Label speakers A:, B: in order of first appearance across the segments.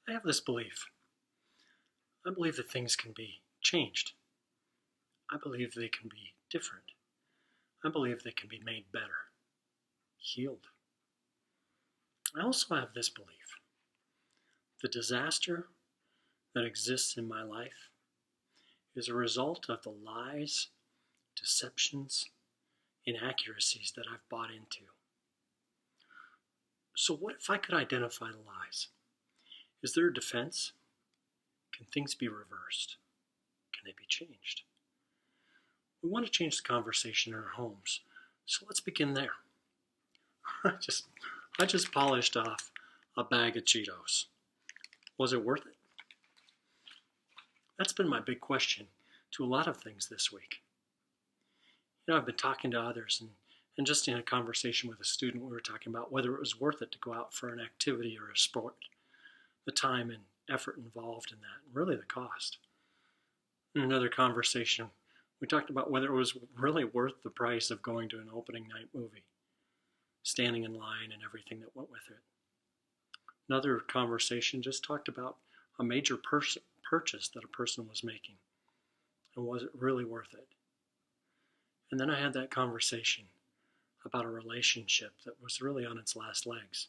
A: I have this belief. I believe that things can be changed. I believe they can be different. I believe they can be made better, healed. I also have this belief. The disaster that exists in my life is a result of the lies, deceptions, inaccuracies that I've bought into. So what if I could identify the lies? Is there a defense? Can things be reversed? Can they be changed? We want to change the conversation in our homes, so let's begin there. I just polished off a bag of Cheetos. Was it worth it? That's been my big question to a lot of things this week. I've been talking to others, and just in a conversation with a student, we were talking about whether it was worth it to go out for an activity or a sport, the time and effort involved in that, and really the cost. In another conversation, we talked about whether it was really worth the price of going to an opening night movie, standing in line and everything that went with it. Another conversation just talked about a major purchase that a person was making, and was it really worth it? And then I had that conversation about a relationship that was really on its last legs,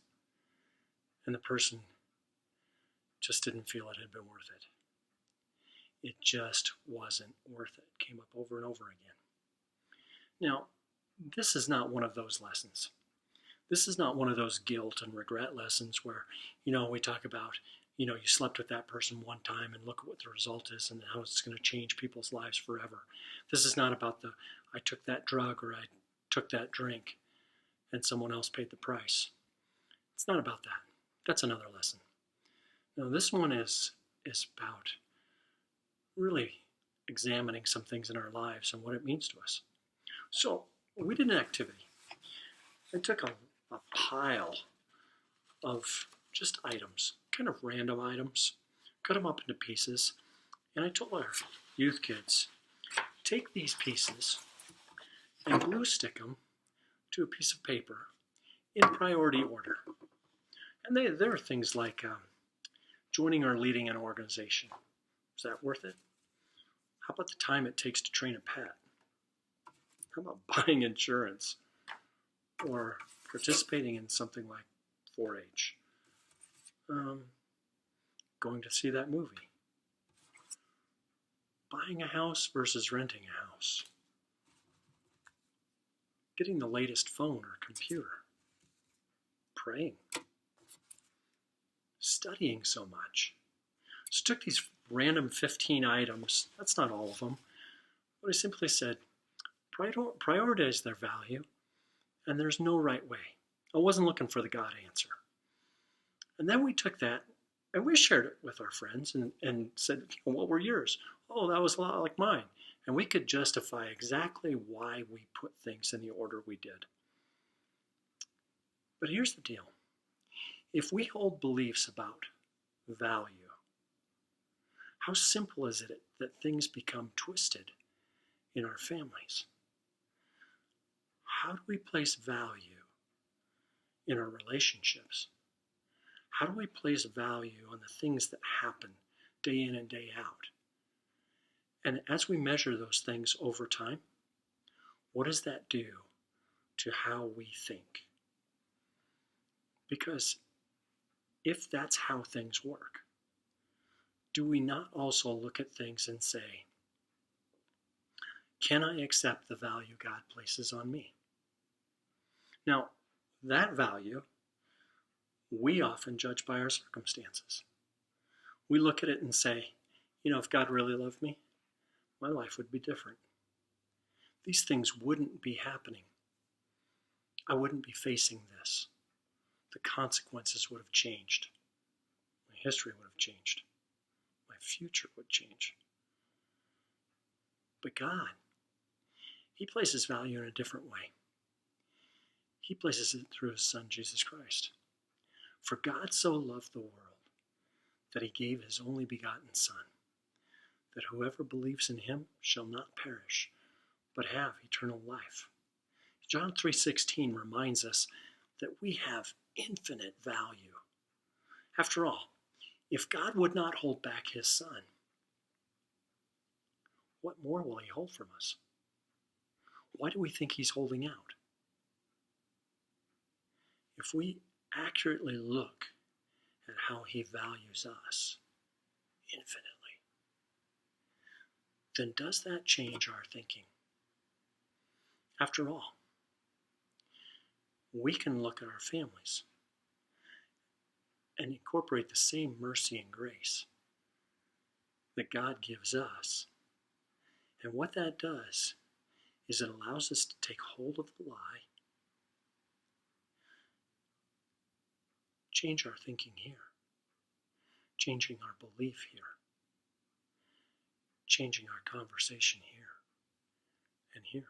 A: and the person just didn't feel it had been worth it. It just wasn't worth it. It came up over and over again. Now, this is not one of those lessons. This is not one of those guilt and regret lessons where, we talk about, you slept with that person one time and look at what the result is and how it's going to change people's lives forever. This is not about I took that drug or I took that drink and someone else paid the price. It's not about that. That's another lesson. No, this one is about really examining some things in our lives and what it means to us. So we did an activity. I took a pile of just items, kind of random items, cut them up into pieces, and I told our youth kids, take these pieces and glue stick them to a piece of paper in priority order. And there are things like joining or leading an organization. Is that worth it? How about the time it takes to train a pet? How about buying insurance? Or participating in something like 4-H? Going to see that movie? Buying a house versus renting a house? Getting the latest phone or computer? Praying? Studying so much? So I took these random 15 items, that's not all of them, but I simply said, prioritize their value, and there's no right way. I wasn't looking for the God answer. And then we took that and we shared it with our friends and said, what were yours? Oh, that was a lot like mine. And we could justify exactly why we put things in the order we did. But here's the deal. If we hold beliefs about value, how simple is it that things become twisted in our families? How do we place value in our relationships? How do we place value on the things that happen day in and day out? And as we measure those things over time, what does that do to how we think? Because if that's how things work, do we not also look at things and say, can I accept the value God places on me? Now, that value, we often judge by our circumstances. We look at it and say, if God really loved me, my life would be different. These things wouldn't be happening. I wouldn't be facing this. The consequences would have changed. My history would have changed. My future would change. But God, He places value in a different way. He places it through His Son, Jesus Christ. For God so loved the world that He gave His only begotten Son, that whoever believes in Him shall not perish, but have eternal life. John 3:16 reminds us that we have infinite value. After all, If God would not hold back his Son, what more will he hold from us? Why do we think he's holding out? If we accurately look at how he values us infinitely, then does that change our thinking? After all, we can look at our families and incorporate the same mercy and grace that God gives us. And what that does is it allows us to take hold of the lie, change our thinking here, changing our belief here, changing our conversation here and here.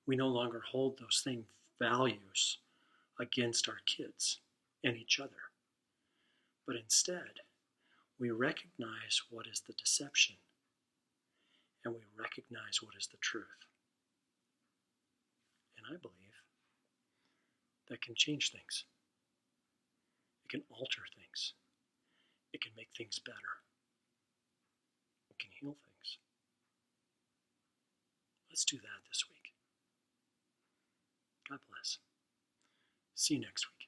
A: We no longer hold those same values against our kids and each other, but instead we recognize what is the deception and we recognize what is the truth. And I believe that can change things. It can alter things. It can make things better. It can heal things. Let's do that this week. God bless. See you next week.